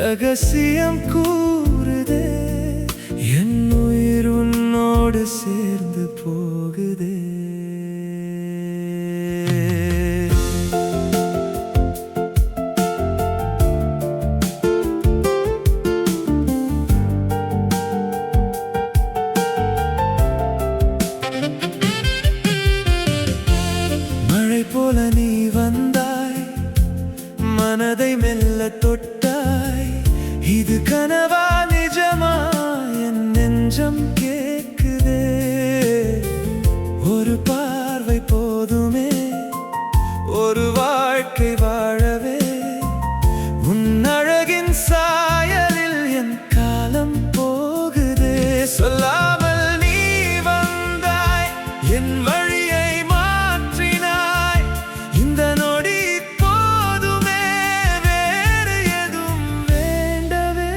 ரகசியம் கூறுதே, என் உயிர் உன்னோடு சேர்ந்து போகுதே. மழை போல நீ வந்தாய், மனதை மெல்ல தொட்டாய். இது கனவா நிஜமா என் நெஞ்சம் கேக்குதே. ஒரு பார்வை போதுமே ஒரு வாழ்க்கை வாழவே. உன் அழகின் சாயலில் என் காலம் போகுதே. சொல்லாமல் நீ வந்தாய், என் வழியை மாற்றினாய். இந்த நொடி போதுமே, வேறு எதுவும் வேண்டவே.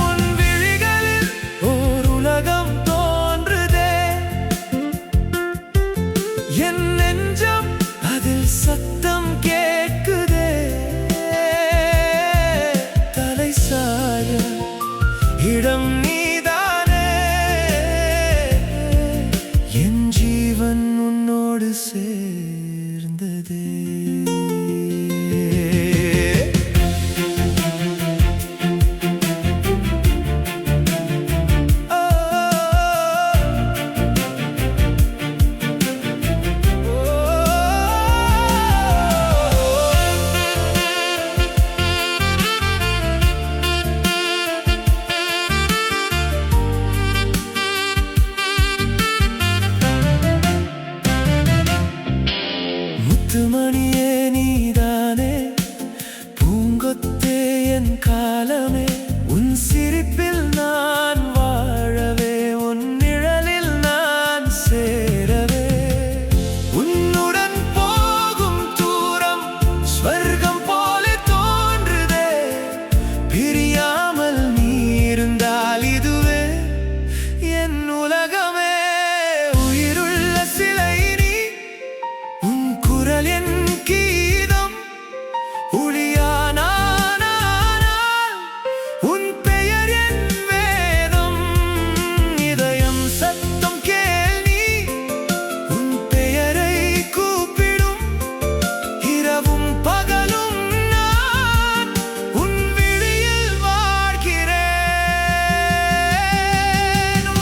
உன் விழிகளில் ஓர் உலகம் தோன்றுதே. என் நெஞ்சம் அதில் சத்தம் கேட்குதே. தலை சாய இடம் நீதானே. என் ஜீவன் உன்னோடு சேர்ந்ததே. முத்துமணியே நீதானே, பூங்கொத்தே என் காலமே. உன் சிரிப்பில் நான் வாழவே, உன் நிழலில் நான் சேரவே. உன்னுடன் போகும் தூரம் ஸ்வர்க்கம் போல தோன்றுதே. பிரியாமல் நீ இருந்தால் இதுவே என் உலகமே. உயிருள்ள சிலை நீ, உன் குரல் என் கீதம். ஒளியானால் உன் பெயர் என் வேதம். இதயம் சத்தம் கேள் நீ, உன் பெயரை கூப்பிடும். இரவும் பகலும் நான் உன் விழியில் வாழ்கிறேன்.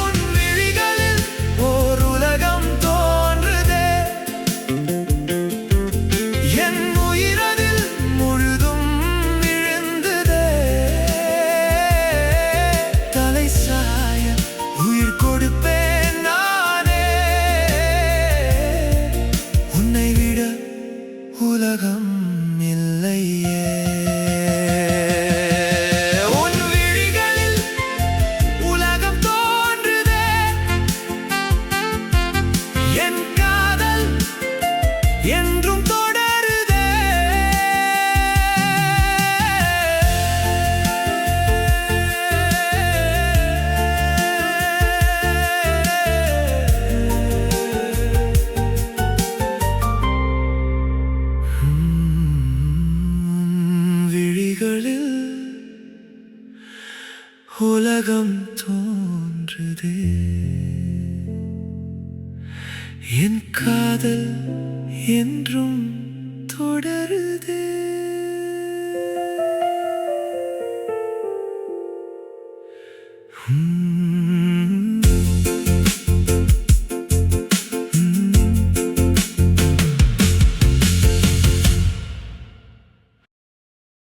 உன் விழிகளில் ஓர் உலகம் தோன்றுதே. என் உயிரதில் முழுதும் விழுந்ததே. தலை சாய உயிர் கொடுப்பேன் நானே. உன்னை விட உலகம் இல்லையே. உன் விழிகளில் உலகம் தோன்றுதே. என் காதல் என்றும் தொடருதே. விழிகளில் உலகம் தோன்றுதே. என் காதல் என்றும் தொடருதே.